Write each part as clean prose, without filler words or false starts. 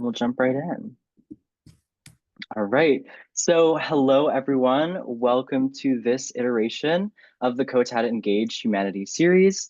we'll jump right in. All right. So, hello, everyone. Welcome to this iteration of the COTAD Engage Humanities series.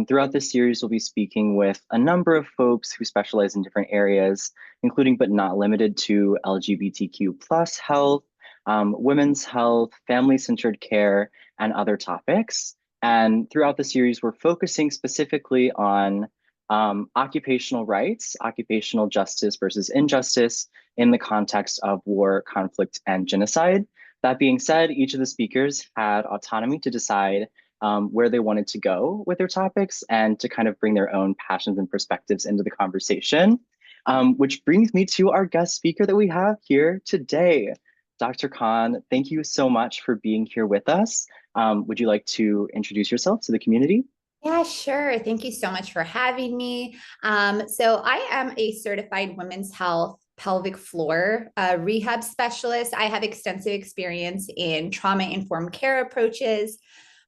Throughout this series, we'll be speaking with a number of folks who specialize in different areas, including but not limited to LGBTQ plus health, women's health, family-centered care, and other topics. And throughout the series, we're focusing specifically on occupational rights, occupational justice versus injustice, in the context of war, conflict, and genocide. That being said, each of the speakers had autonomy to decide where they wanted to go with their topics and to kind of bring their own passions and perspectives into the conversation, which brings me to our guest speaker that we have here today. Dr. Khan, thank you so much for being here with us. Would you like to introduce yourself to the community? Yeah, sure. Thank you so much for having me. So I am a certified women's health pelvic floor rehab specialist. I have extensive experience in trauma-informed care approaches.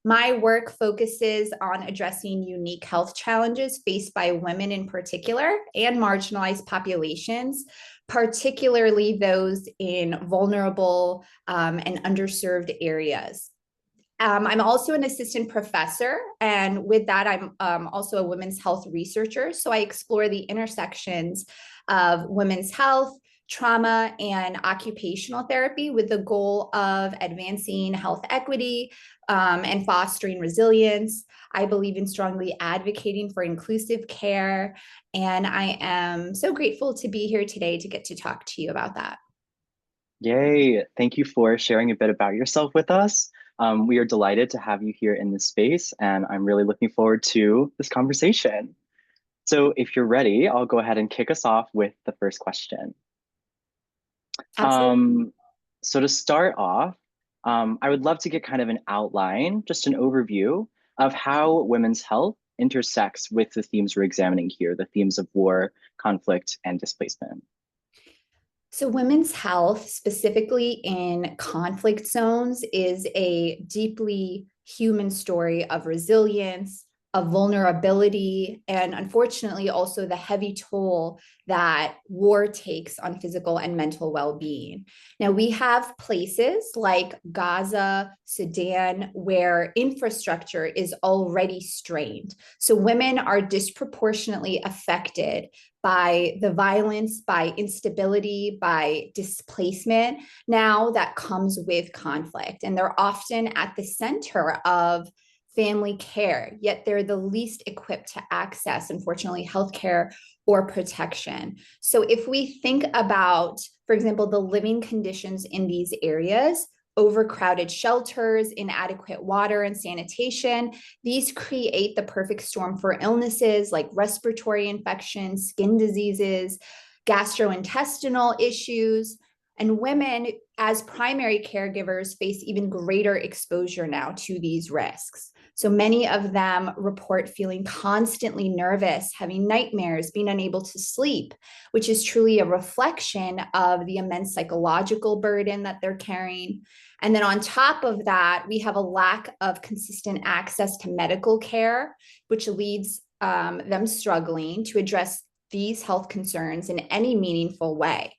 My work focuses on addressing unique health challenges faced by women in particular and marginalized populations, particularly those in vulnerable and underserved areas. I'm also an assistant professor, and with that, I'm also a women's health researcher. So I explore the intersections of women's health, trauma, and occupational therapy with the goal of advancing health equity and fostering resilience. I believe in strongly advocating for inclusive care, and I am so grateful to be here today to get to talk to you about that. Yay. Thank you for sharing a bit about yourself with us. We are delighted to have you here in this space, and I'm really looking forward to this conversation. So if you're ready, I'll go ahead and kick us off with the first question. Absolutely. So to start off, I would love to get kind of an outline, just an overview of how women's health intersects with the themes we're examining here, the themes of war, conflict, and displacement. So, women's health, specifically in conflict zones, is a deeply human story of resilience, of vulnerability, and unfortunately, also the heavy toll that war takes on physical and mental well being. Now, we have places like Gaza, Sudan, where infrastructure is already strained. So, women are disproportionately affected by the violence, by instability, by displacement now that comes with conflict. And they're often at the center of family care, yet they're the least equipped to access, unfortunately, healthcare or protection. So if we think about, for example, the living conditions in these areas, overcrowded shelters, inadequate water and sanitation. These create the perfect storm for illnesses like respiratory infections, skin diseases, gastrointestinal issues. And women, as primary caregivers, face even greater exposure now to these risks. So many of them report feeling constantly nervous, having nightmares, being unable to sleep, which is truly a reflection of the immense psychological burden that they're carrying. And then on top of that, we have a lack of consistent access to medical care, which leads them struggling to address these health concerns in any meaningful way.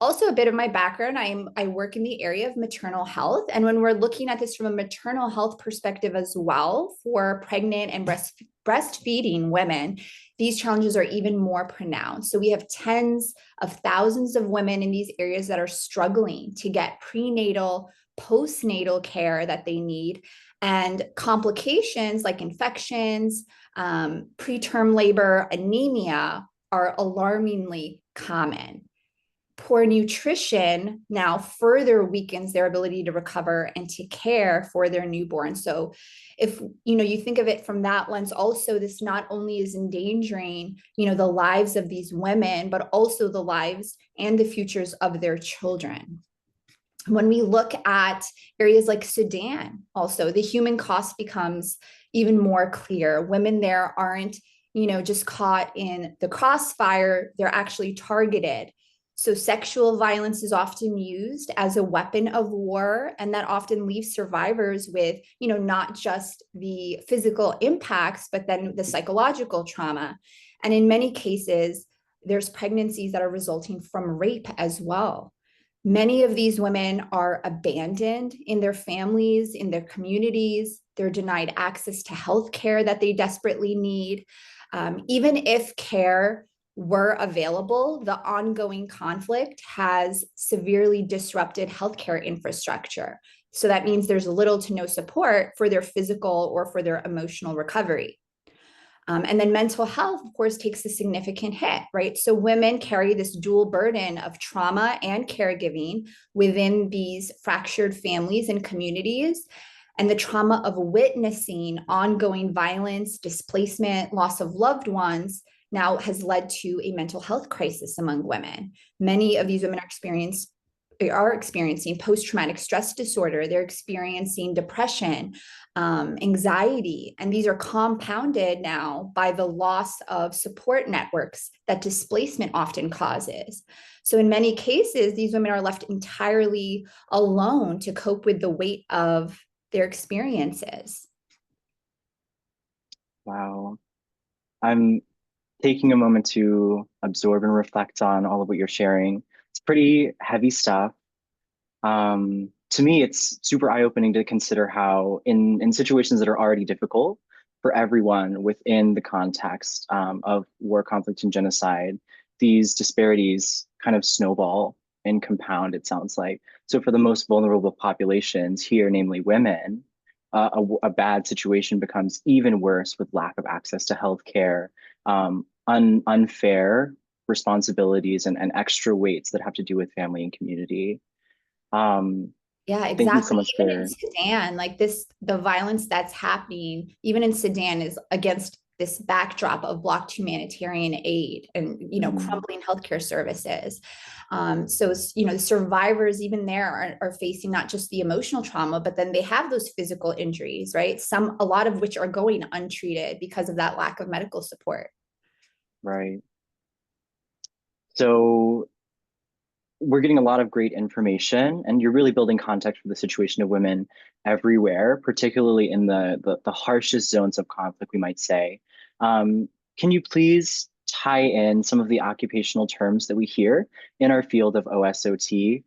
Also, a bit of my background, I work in the area of maternal health. And when we're looking at this from a maternal health perspective as well, for pregnant and breastfeeding women, these challenges are even more pronounced. So we have tens of thousands of women in these areas that are struggling to get prenatal, postnatal care that they need. And complications like infections, preterm labor, anemia are alarmingly common. Poor nutrition now further weakens their ability to recover and to care for their newborn. So if you think of it from that lens, also this not only is endangering the lives of these women, but also the lives and the futures of their children. When we look at areas like Sudan, also the human cost becomes even more clear. Women there aren't just caught in the crossfire, they're actually targeted. So sexual violence is often used as a weapon of war, and that often leaves survivors with, not just the physical impacts, but then the psychological trauma. And in many cases, there's pregnancies that are resulting from rape as well. Many of these women are abandoned in their families, in their communities. They're denied access to health care that they desperately need. Even if care were available, the ongoing conflict has severely disrupted healthcare infrastructure. So that means there's little to no support for their physical or for their emotional recovery. And then mental health, of course, takes a significant hit, right? So women carry this dual burden of trauma and caregiving within these fractured families and communities. And the trauma of witnessing ongoing violence, displacement, loss of loved ones now has led to a mental health crisis among women. Many of these women are experiencing post-traumatic stress disorder. They're experiencing depression, anxiety, and these are compounded now by the loss of support networks that displacement often causes. So in many cases, these women are left entirely alone to cope with the weight of their experiences. Wow. I'm taking a moment to absorb and reflect on all of what you're sharing. It's pretty heavy stuff. To me, it's super eye-opening to consider how in situations that are already difficult for everyone within the context of war, conflict, and genocide, these disparities kind of snowball and compound, it sounds like. So for the most vulnerable populations here, namely women, a bad situation becomes even worse with lack of access to healthcare, unfair responsibilities and extra weights that have to do with family and community. Um, Yeah, thank you exactly. so much Even in for. Sudan, like this, the violence that's happening, even in Sudan, is against this backdrop of blocked humanitarian aid and Mhm. crumbling healthcare services. So the survivors even there are facing not just the emotional trauma, but then they have those physical injuries, right? A lot of which are going untreated because of that lack of medical support. Right. So we're getting a lot of great information, and you're really building context for the situation of women everywhere, particularly in the harshest zones of conflict, we might say. Can you please tie in some of the occupational terms that we hear in our field of OSOT?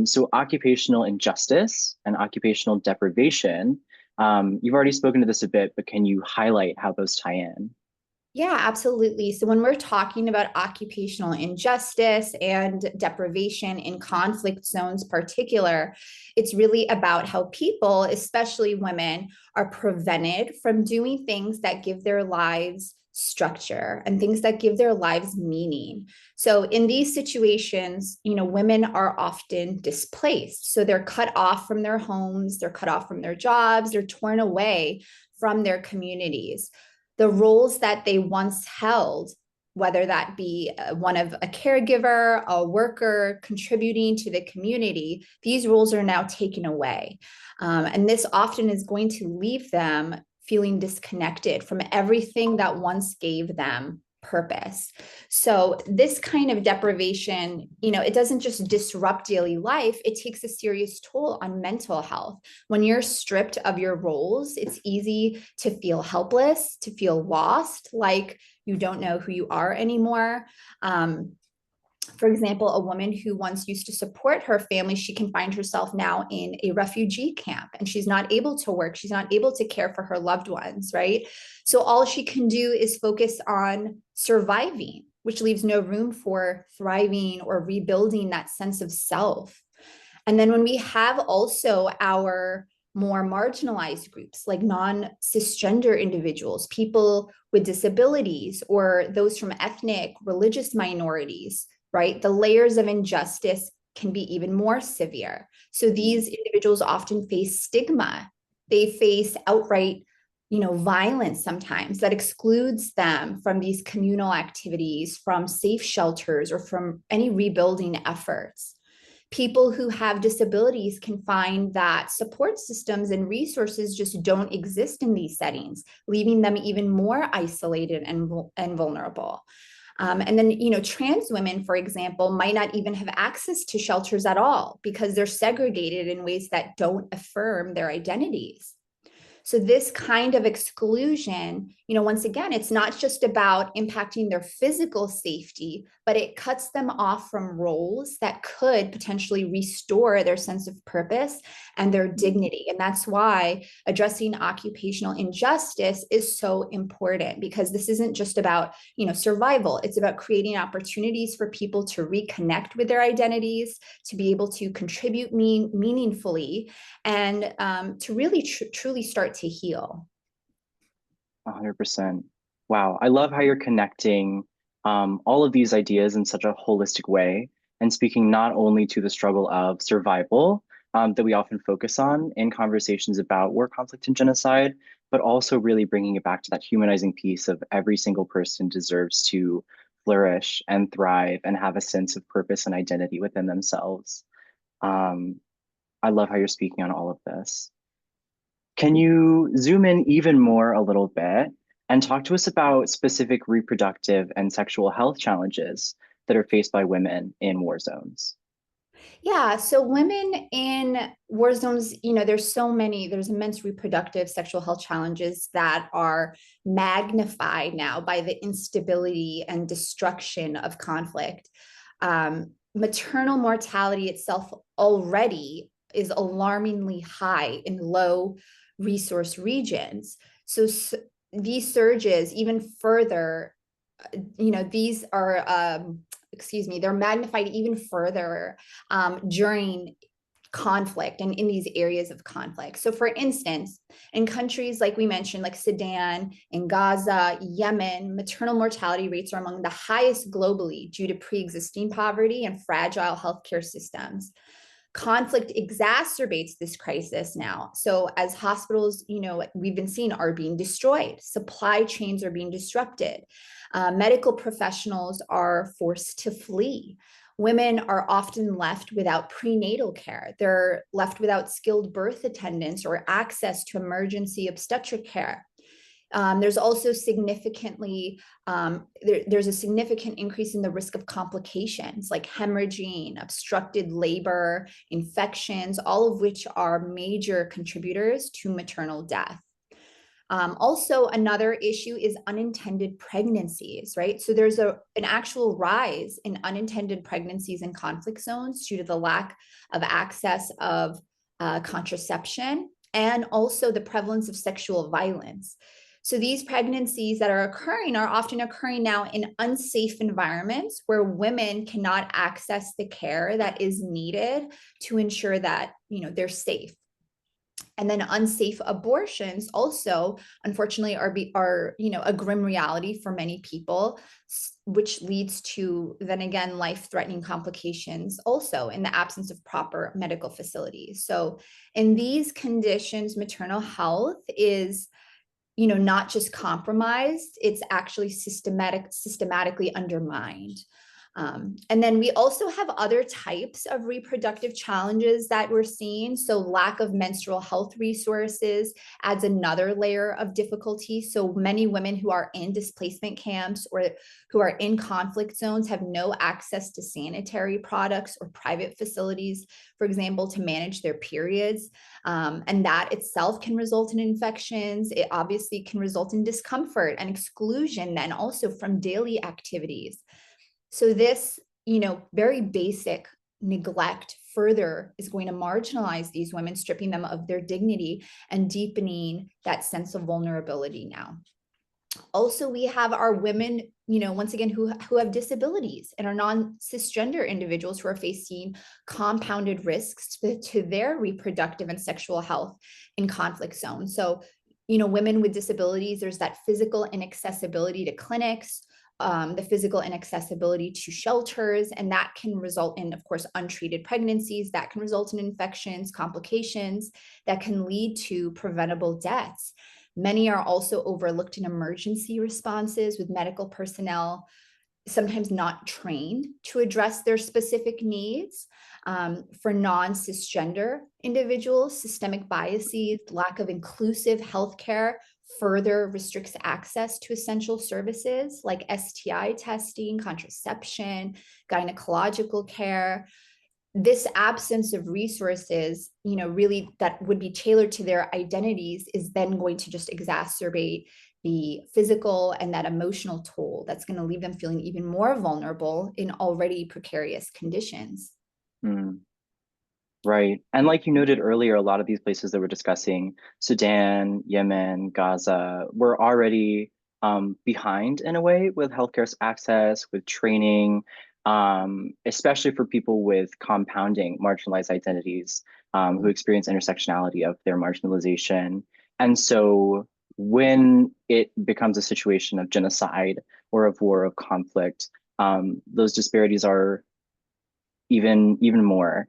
So occupational injustice and occupational deprivation. You've already spoken to this a bit, but can you highlight how those tie in? Yeah, absolutely. So when we're talking about occupational injustice and deprivation in conflict zones particular, it's really about how people, especially women, are prevented from doing things that give their lives structure and things that give their lives meaning. So in these situations, women are often displaced. So they're cut off from their homes, they're cut off from their jobs, they're torn away from their communities. The roles that they once held, whether that be one of a caregiver, a worker, contributing to the community, these roles are now taken away. And this often is going to leave them feeling disconnected from everything that once gave them purpose. So this kind of deprivation, it doesn't just disrupt daily life, it takes a serious toll on mental health. When you're stripped of your roles, it's easy to feel helpless, to feel lost, like you don't know who you are anymore. For example, a woman who once used to support her family, she can find herself now in a refugee camp and she's not able to work. She's not able to care for her loved ones, right? So all she can do is focus on surviving, which leaves no room for thriving or rebuilding that sense of self. And then when we have also our more marginalized groups like non-cisgender individuals, people with disabilities, or those from ethnic, religious minorities, right? The layers of injustice can be even more severe. So these individuals often face stigma. They face outright violence sometimes that excludes them from these communal activities, from safe shelters, or from any rebuilding efforts. People who have disabilities can find that support systems and resources just don't exist in these settings, leaving them even more isolated and vulnerable. And then, trans women, for example, might not even have access to shelters at all because they're segregated in ways that don't affirm their identities. So this kind of exclusion, once again, it's not just about impacting their physical safety, but it cuts them off from roles that could potentially restore their sense of purpose and their dignity. And that's why addressing occupational injustice is so important, because this isn't just about, survival. It's about creating opportunities for people to reconnect with their identities, to be able to contribute meaningfully, and to really truly start to heal. 100%. Wow. I love how you're connecting all of these ideas in such a holistic way and speaking not only to the struggle of survival that we often focus on in conversations about war, conflict, and genocide, but also really bringing it back to that humanizing piece of every single person deserves to flourish and thrive and have a sense of purpose and identity within themselves. Um, I love how you're speaking on all of this. Can you zoom in even more a little bit and talk to us about specific reproductive and sexual health challenges that are faced by women in war zones? Yeah, so women in war zones, there's immense reproductive sexual health challenges that are magnified now by the instability and destruction of conflict. Maternal mortality itself already is alarmingly high in low resource regions. So these surges even further, these are they're magnified even further during conflict and in these areas of conflict. So, for instance, in countries like we mentioned, like Sudan, in Gaza, Yemen, maternal mortality rates are among the highest globally due to pre-existing poverty and fragile healthcare systems. Conflict exacerbates this crisis now. So as hospitals, we've been seeing, are being destroyed, supply chains are being disrupted, medical professionals are forced to flee. Women are often left without prenatal care. They're left without skilled birth attendants or access to emergency obstetric care. There's also there's a significant increase in the risk of complications like hemorrhaging, obstructed labor, infections, all of which are major contributors to maternal death. Also, another issue is unintended pregnancies, right? So there's an actual rise in unintended pregnancies in conflict zones due to the lack of access of contraception and also the prevalence of sexual violence. So these pregnancies that are occurring are often occurring now in unsafe environments where women cannot access the care that is needed to ensure that, they're safe. And then unsafe abortions also, unfortunately, are a grim reality for many people, which leads to, then again, life-threatening complications also in the absence of proper medical facilities. So in these conditions, maternal health is not just compromised, it's actually systematically undermined. And then we also have other types of reproductive challenges that we're seeing. So lack of menstrual health resources adds another layer of difficulty. So many women who are in displacement camps or who are in conflict zones have no access to sanitary products or private facilities, for example, to manage their periods. And that itself can result in infections. It obviously can result in discomfort and exclusion then also from daily activities. So this, very basic neglect further is going to marginalize these women, stripping them of their dignity and deepening that sense of vulnerability now. Also, we have our women, once again, who have disabilities and are non-cisgender individuals who are facing compounded risks to their reproductive and sexual health in conflict zones. So, women with disabilities, there's that physical inaccessibility to clinics, the physical inaccessibility to shelters, and that can result in, of course, untreated pregnancies, that can result in infections, complications, that can lead to preventable deaths. Many are also overlooked in emergency responses with medical personnel sometimes not trained to address their specific needs. For non-cisgender individuals, systemic biases, lack of inclusive healthcare further restricts access to essential services like STI testing, contraception, gynecological care. This absence of resources, really that would be tailored to their identities is then going to just exacerbate the physical and that emotional toll that's going to leave them feeling even more vulnerable in already precarious conditions. Mm. Right. And like you noted earlier, a lot of these places that we're discussing, Sudan, Yemen, Gaza, were already behind in a way with healthcare access, with training, especially for people with compounding marginalized identities who experience intersectionality of their marginalization. And so when it becomes a situation of genocide or of war, of conflict, those disparities are even more,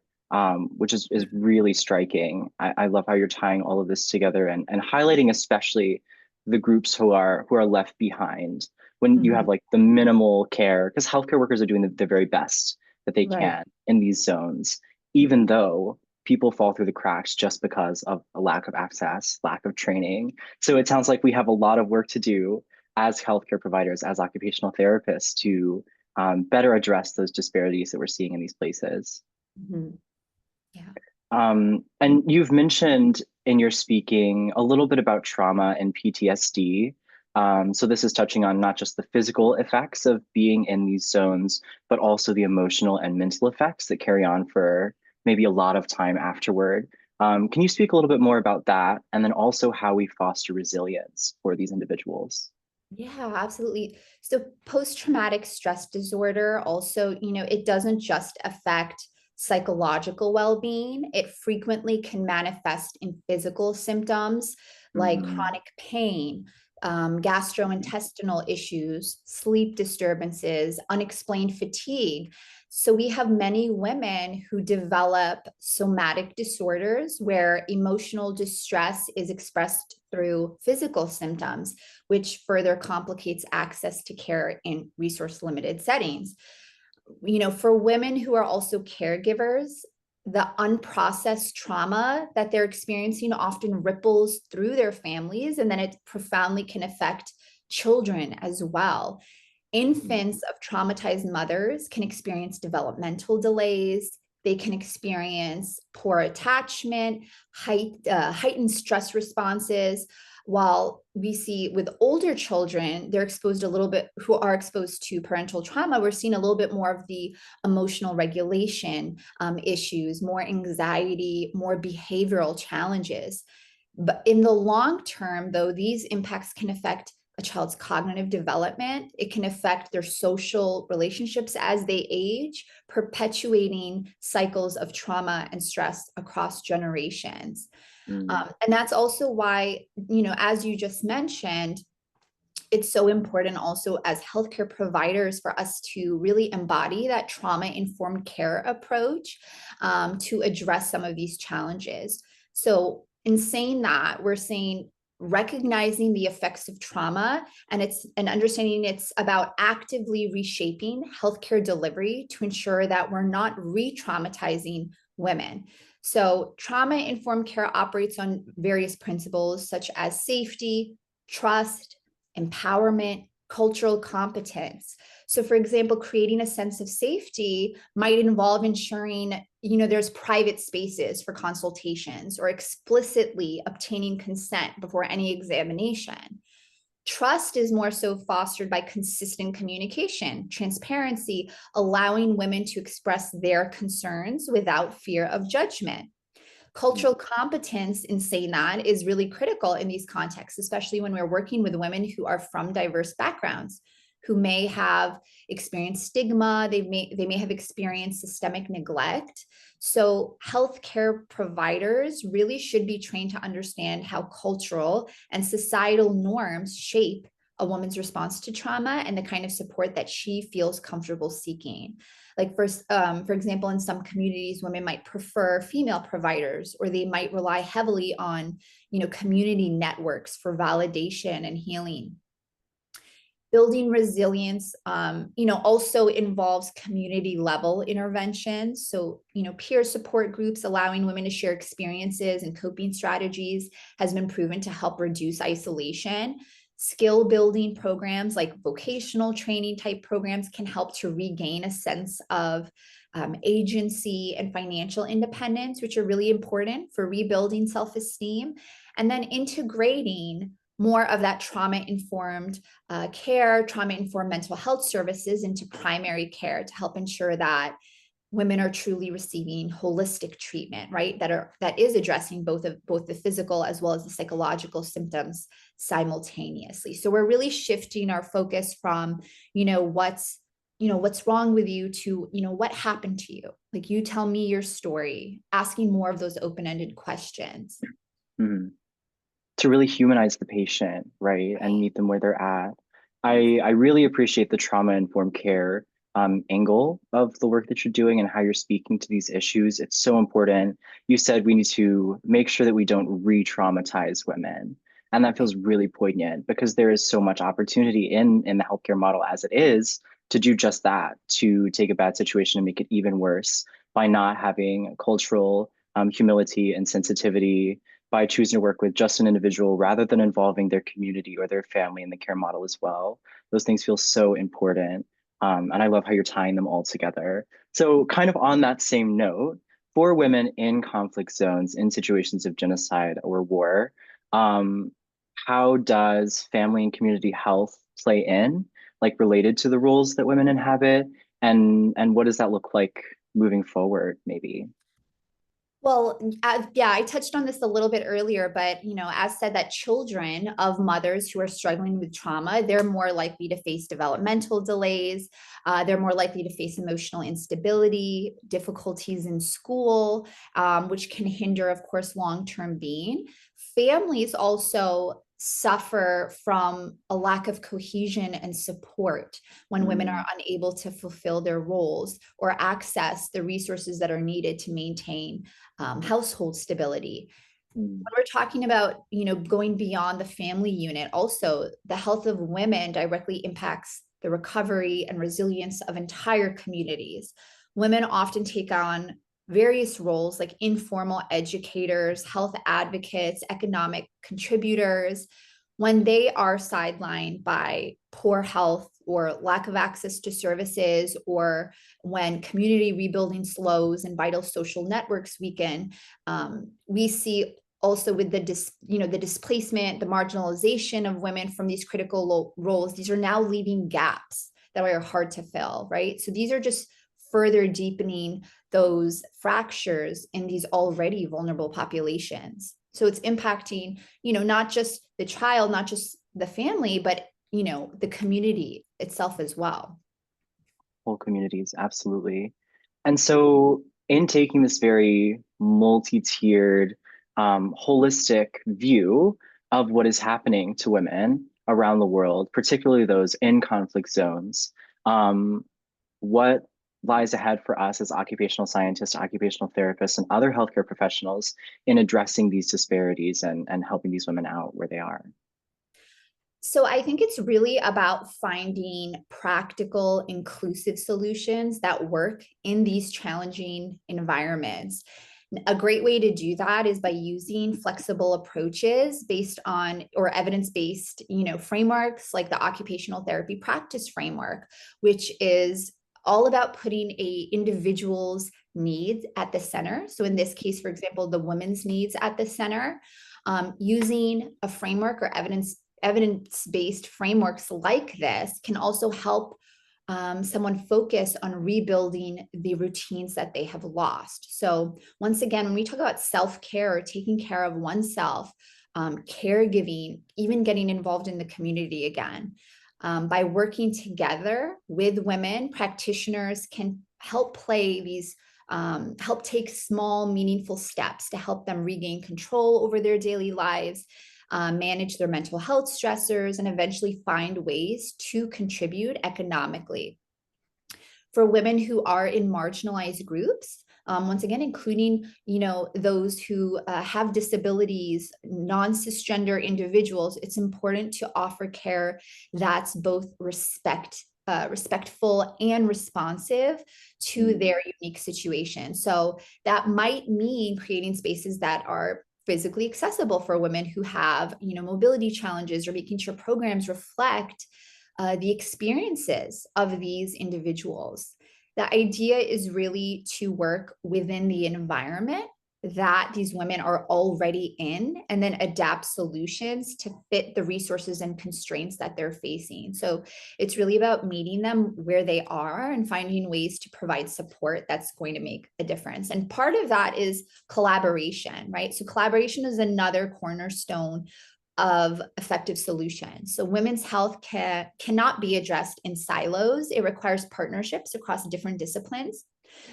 which is really striking. I love how you're tying all of this together and highlighting especially the groups who are left behind when you have Mhm. like the minimal care, because healthcare workers are doing the very best that they Right. can in these zones, even though people fall through the cracks just because of a lack of access, lack of training. So it sounds like we have a lot of work to do as healthcare providers, as occupational therapists to better address those disparities that we're seeing in these places. Mhm. Yeah. And you've mentioned in your speaking a little bit about trauma and PTSD. So this is touching on not just the physical effects of being in these zones, but also the emotional and mental effects that carry on for maybe a lot of time afterward. Can you speak a little bit more about that, and then also how we foster resilience for these individuals? Yeah, absolutely. So post-traumatic stress disorder also, it doesn't just affect psychological well-being. It frequently can manifest in physical symptoms like Mm, chronic pain, gastrointestinal issues, sleep disturbances, unexplained fatigue. So we have many women who develop somatic disorders where emotional distress is expressed through physical symptoms, which further complicates access to care in resource limited settings. For women who are also caregivers, the unprocessed trauma that they're experiencing often ripples through their families, and then it profoundly can affect children as well. mm, Infants of traumatized mothers can experience developmental delays. They can experience poor attachment, heightened stress responses. While we see with older children, they're exposed a little bit, who are exposed to parental trauma, we're seeing a little bit more of the emotional regulation issues, more anxiety, more behavioral challenges. But in the long term, though, these impacts can affect a child's cognitive development. It can affect their social relationships as they age, perpetuating cycles of trauma and stress across generations. mm, And that's also why, as you just mentioned, it's so important also as healthcare providers for us to really embody that trauma informed care approach to address some of these challenges. So, in saying that, we're saying recognizing the effects of trauma and understanding it's about actively reshaping healthcare delivery to ensure that we're not re-traumatizing women. So trauma informed care operates on various principles such as safety, trust, empowerment, cultural competence. So, for example, creating a sense of safety might involve ensuring, there's private spaces for consultations or explicitly obtaining consent before any examination. Trust is more so fostered by consistent communication, transparency, allowing women to express their concerns without fear of judgment. mm, Cultural competence in saying that is really critical in these contexts, especially when we're working with women who are from diverse backgrounds, who may have experienced stigma, they may have experienced systemic neglect. So healthcare providers really should be trained to understand how cultural and societal norms shape a woman's response to trauma and the kind of support that she feels comfortable seeking. Like for example, in some communities, women might prefer female providers, or they might rely heavily on, community networks for validation and healing. Building resilience, also involves community level interventions. So, peer support groups allowing women to share experiences and coping strategies has been proven to help reduce isolation. Skill building programs like vocational training type programs can help to regain a sense of agency and financial independence, which are really important for rebuilding self esteem. And then integrating more of that trauma-informed care, trauma-informed mental health services into primary care to help ensure that women are truly receiving holistic treatment, right? That is addressing both the physical as well as the psychological symptoms simultaneously. So we're really shifting our focus from, what's wrong with you to, what happened to you? Like, you tell me your story, asking more of those open-ended questions. Mhm. To really humanize the patient, right, and Right. meet them where they're at. I really appreciate the trauma-informed care angle of the work that you're doing and how you're speaking to these issues. It's so important. You said we need to make sure that we don't re-traumatize women. And that Right. feels really poignant because there is so much opportunity in the healthcare model as it is to do just that, to take a bad situation and make it even worse by not having cultural humility and sensitivity, by choosing to work with just an individual rather than involving their community or their family in the care model as well. Those things feel so important. And I love how you're tying them all together. So, kind of on that same note, for women in conflict zones, in situations of genocide or war, um, how does family and community health play in, like related to the roles that women inhabit? And what does that look like moving forward, maybe? Well, yeah, I touched on this a little bit earlier, but as said, that children of mothers who are struggling with trauma, they're more likely to face developmental delays. They're more likely to face emotional instability, difficulties in school, which can hinder, of course, long-term being. Families also suffer from a lack of cohesion and support when women are Mm, unable to fulfill their roles or access the resources that are needed to maintain household stability. mm, When we're talking about, going beyond the family unit, also the health of women directly impacts the recovery and resilience of entire communities. Women often take on various roles like informal educators, health advocates, economic contributors. When they are sidelined by poor health or lack of access to services, or when community rebuilding slows and vital social networks weaken, we see also with the displacement, the marginalization of women from these critical roles. These are now leaving gaps that are hard to fill, right? So these are just further deepening those fractures in these already vulnerable populations. So it's impacting, not just the child, not just the family, but the community itself as well. whole communities, absolutely. And so, in taking this very multi-tiered, holistic view of what is happening to women around the world, particularly those in conflict zones, what lies ahead for us as occupational scientists, occupational therapists, and other healthcare professionals in addressing these disparities and helping these women out where they are? So I think it's really about finding practical, inclusive solutions that work in these challenging environments. A great way to do that is by using flexible approaches based on or evidence-based, frameworks like the occupational therapy practice framework, which is all about putting a individual's needs at the center. So in this case, for example, the women's needs at the center, using a framework or evidence-based frameworks like this can also help someone focus on rebuilding the routines that they have lost. So once again, when we talk about self-care or taking care of oneself, caregiving, even getting involved in the community again, by working together with women, practitioners can help play these help take small, meaningful steps to help them regain control over their daily lives, manage their mental health stressors, and eventually find ways to contribute economically. For women who are in marginalized groups, once again, including those who have disabilities, non-cisgender individuals, it's important to offer care that's both respectful and responsive to Mm, their unique situation. So that might mean creating spaces that are physically accessible for women who have mobility challenges, or making sure programs reflect the experiences of these individuals. The idea is really to work within the environment that these women are already in, and then adapt solutions to fit the resources and constraints that they're facing. So it's really about meeting them where they are and finding ways to provide support that's going to make a difference. And part of that is collaboration, right? So collaboration is another cornerstone of effective solutions. So women's health cannot be addressed in silos. It requires partnerships across different disciplines.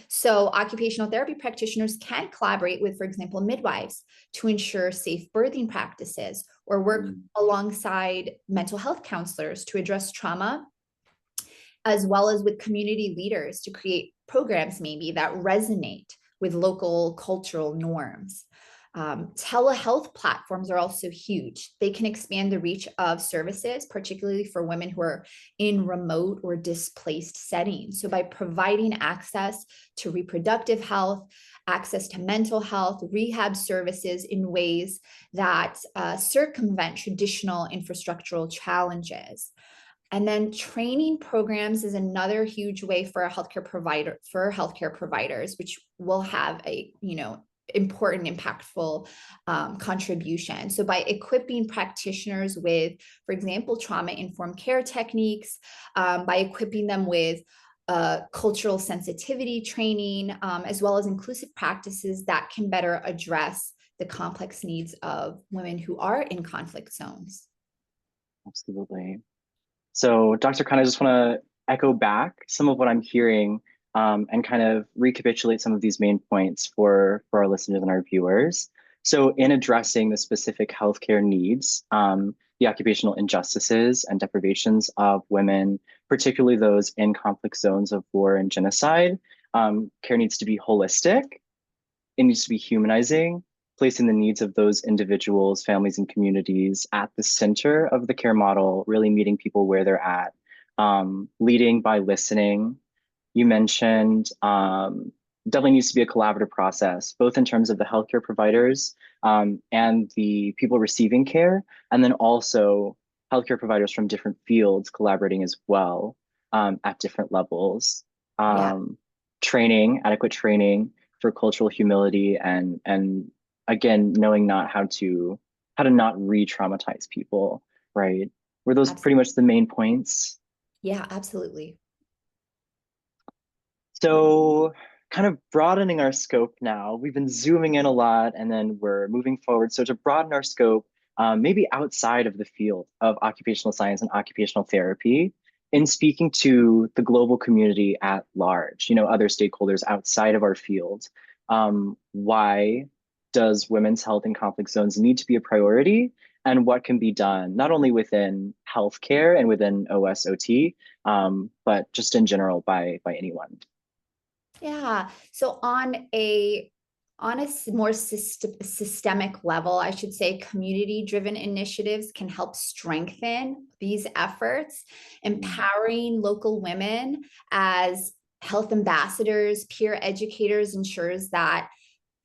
So occupational therapy practitioners can collaborate with, for example, midwives to ensure safe birthing practices, or work Mm. alongside mental health counselors to address trauma, as well as with community leaders to create programs maybe that resonate with local cultural norms. Telehealth platforms are also huge. They can expand the reach of services, particularly for women who are in remote or displaced settings. So by providing access to reproductive health, access to mental health, rehab services in ways that circumvent traditional infrastructural challenges. And then training programs is another huge way for a healthcare providers, which will have a, important, impactful contribution. So by equipping practitioners with, for example, trauma-informed care techniques, by equipping them with cultural sensitivity training, as well as inclusive practices that can better address the complex needs of women who are in conflict zones. Absolutely. So, Dr. Khan, I just want to echo back some of what I'm hearing, and kind of recapitulate some of these main points for our listeners and our viewers. So, in addressing the specific healthcare needs, the occupational injustices and deprivations of women, particularly those in conflict zones of war and genocide, care needs to be holistic. It needs to be humanizing, placing the needs of those individuals, families, and communities at the center of the care model, really meeting people where they're at, leading by listening. You mentioned definitely needs to be a collaborative process, both in terms of the healthcare providers and the people receiving care, and then also healthcare providers from different fields collaborating as well at different levels. Yeah. Training, adequate training for cultural humility, and again, knowing not how to not re-traumatize people, right? Were those pretty Absolutely. much the main points? Yeah, absolutely. So, kind of broadening our scope now, we've been zooming in a lot and then we're moving forward. So, to broaden our scope, maybe outside of the field of occupational science and occupational therapy, in speaking to the global community at large, other stakeholders outside of our field, why does women's health in conflict zones need to be a priority? And what can be done not only within healthcare and within OSOT, but just in general by anyone? Yeah. So on a more systemic level, I should say, community-driven initiatives can help strengthen these efforts, Mm. empowering local women as health ambassadors, peer educators ensures that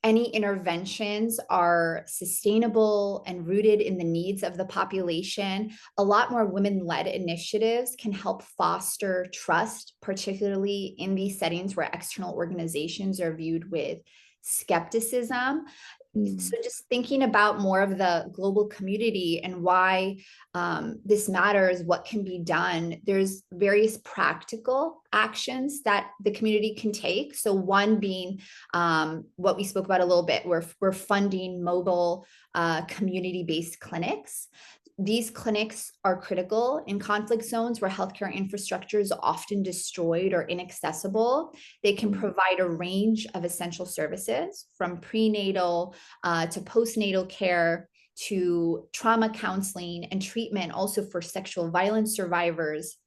any interventions are sustainable and rooted in the needs of the population. A lot more women-led initiatives can help foster trust, particularly in these settings where external organizations are viewed with skepticism. Mm. So just thinking about more of the global community and why this matters, what can be done, there's various practical actions that the community can take. So one being what we spoke about a little bit, we're funding mobile community-based clinics. These clinics are critical in conflict zones where healthcare infrastructure is often destroyed or inaccessible. They can Mm. provide a range of essential services from prenatal to postnatal care to trauma counseling and treatment, also for sexual violence survivors.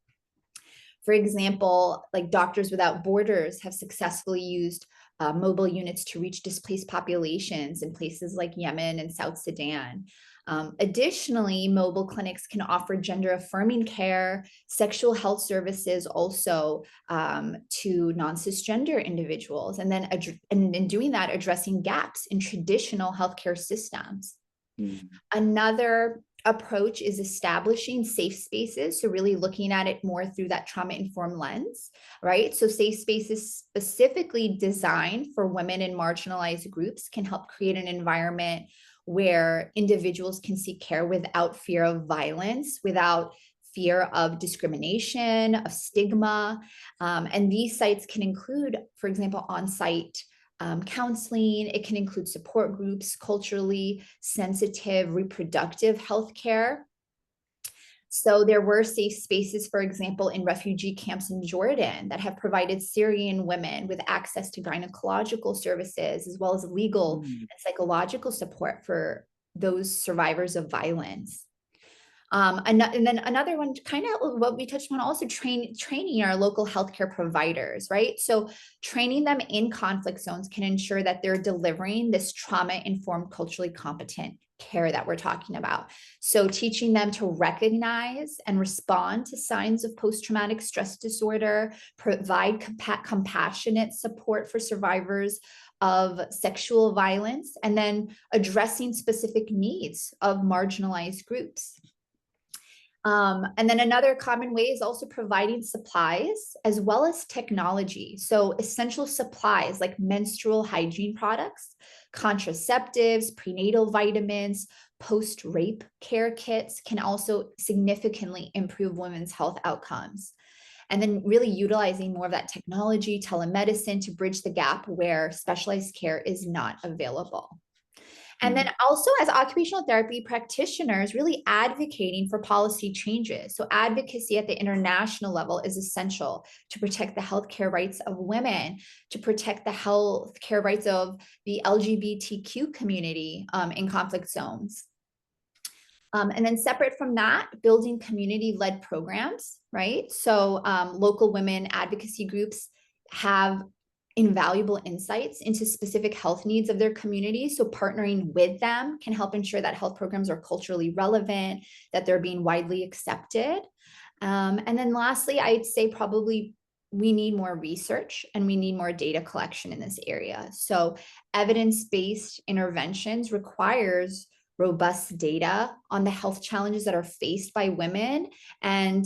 For example, like Doctors Without Borders have successfully used mobile units to reach displaced populations in places like Yemen and South Sudan. Additionally, mobile clinics can offer gender affirming care, sexual health services also to non-cisgender individuals, and then and in doing that, addressing gaps in traditional healthcare systems. Mm. Another approach is establishing safe spaces. So, really looking at it more through that trauma informed lens, right? So, safe spaces specifically designed for women and marginalized groups can help create an environment where individuals can seek care without fear of violence, without fear of discrimination, of stigma. And these sites can include, for example, on site counseling. It can include support groups, culturally sensitive reproductive health care. So there were safe spaces, for example, in refugee camps in Jordan that have provided Syrian women with access to gynecological services, as well as legal Mm. and psychological support for those survivors of violence. And then another one, kind of what we touched on, also training our local healthcare providers, right? So training them in conflict zones can ensure that they're delivering this trauma-informed, culturally competent care that we're talking about. So teaching them to recognize and respond to signs of post-traumatic stress disorder, provide compassionate support for survivors of sexual violence, and then addressing specific needs of marginalized groups. And then another common way is also providing supplies as well as technology. So essential supplies like menstrual hygiene products, contraceptives, prenatal vitamins, post-rape care kits can also significantly improve women's health outcomes. And then really utilizing more of that technology, telemedicine to bridge the gap where specialized care is not available. And then Mm. also, as occupational therapy practitioners, really advocating for policy changes. So, advocacy at the international level is essential to protect the healthcare rights of women, to protect the healthcare rights of the LGBTQ community in conflict zones. And then separate from that, building community-led programs, right? So local women advocacy groups have invaluable insights into specific health needs of their community. So partnering with them can help ensure that health programs are culturally relevant, that they're being widely accepted. And then lastly, I'd say probably we need more research and we need more data collection in this area. So evidence-based interventions requires robust data on the health challenges that are faced by women and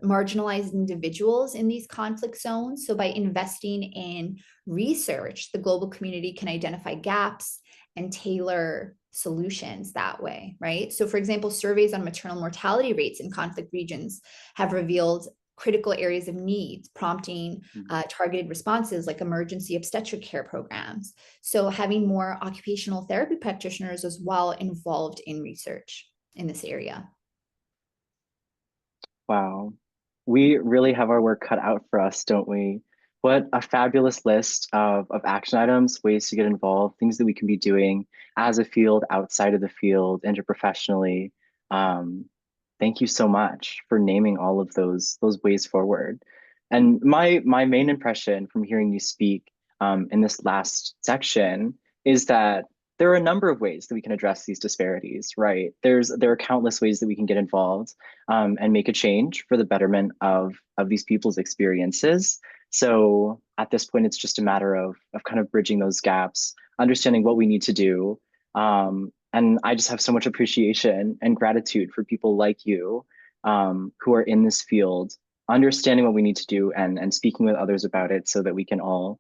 marginalized individuals in these conflict zones. So by investing in research, the global community can identify gaps and tailor solutions that way, right? So for example, surveys on maternal mortality rates in conflict regions have revealed critical areas of needs, prompting targeted responses like emergency obstetric care programs. So having more occupational therapy practitioners as well involved in research in this area. Wow. We really have our work cut out for us, don't we? What a fabulous list of action items, ways to get involved, things that we can be doing as a field, outside of the field, interprofessionally. Um, Thank you so much for naming all of those ways forward. And my main impression from hearing you speak in this last section is that there are a number of ways that we can address these disparities, right? There are countless ways that we can get involved and make a change for the betterment of these people's experiences. So at this point, it's just a matter of kind of bridging those gaps, understanding what we need to do. And I just have so much appreciation and gratitude for people like you who are in this field, understanding what we need to do and speaking with others about it so that we can all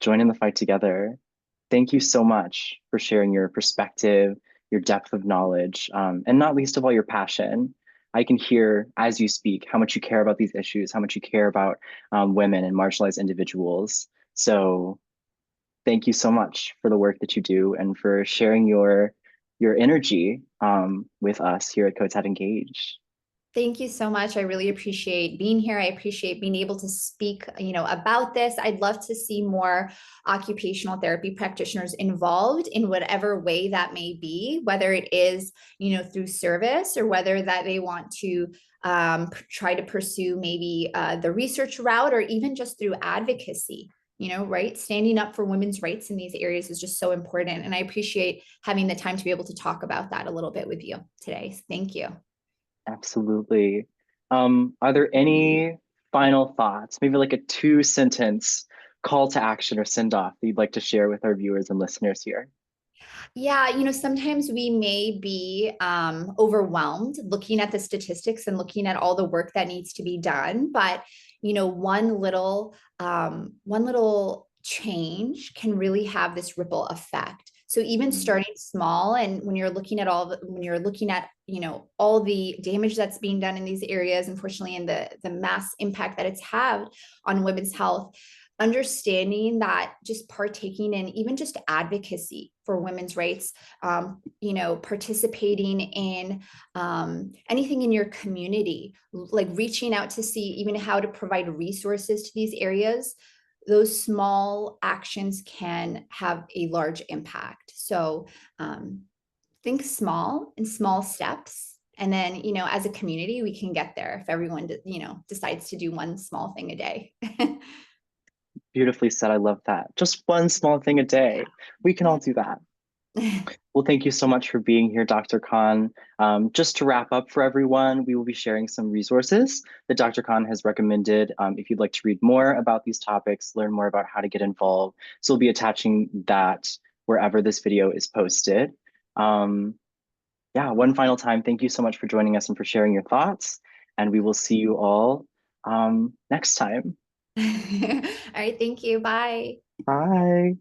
join in the fight together. Thank you so much for sharing your perspective, your depth of knowledge, and not least of all, your passion. I can hear as you speak how much you care about these issues, how much you care about women and marginalized individuals. So thank you so much for the work that you do and for sharing your energy with us here at COTAT Engage. Thank you so much. I really appreciate being here. I appreciate being able to speak, about this. I'd love to see more occupational therapy practitioners involved in whatever way that may be, whether it is, through service or whether that they want to try to pursue maybe the research route or even just through advocacy. Right? Standing up for women's rights in these areas is just so important. And I appreciate having the time to be able to talk about that a little bit with you today. So thank you. Absolutely. Are there any final thoughts, maybe like a two-sentence call to action or send off that you'd like to share with our viewers and listeners here? Yeah, sometimes we may be overwhelmed looking at the statistics and looking at all the work that needs to be done. But one little change can really have this ripple effect. So even starting small, and when you're looking at all the damage that's being done in these areas, unfortunately, and the mass impact that it's had on women's health, understanding that just partaking in even just advocacy for women's rights, participating in anything in your community, like reaching out to see even how to provide resources to these areas, those small actions can have a large impact. So think small and small steps. And then, as a community, we can get there if everyone, decides to do one small thing a day. Beautifully said. I love that. Just one small thing a day. We can all Yeah. do that. Well, thank you so much for being here, Dr. Khan. Just to wrap up for everyone, we will be sharing some resources that Dr. Khan has recommended if you'd like to read more about these topics, learn more about how to get involved. So we'll be attaching that wherever this video is posted. Um, yeah, one final time, thank you so much for joining us and for sharing your thoughts. And we will see you all next time. All right. Thank you. Bye. Bye.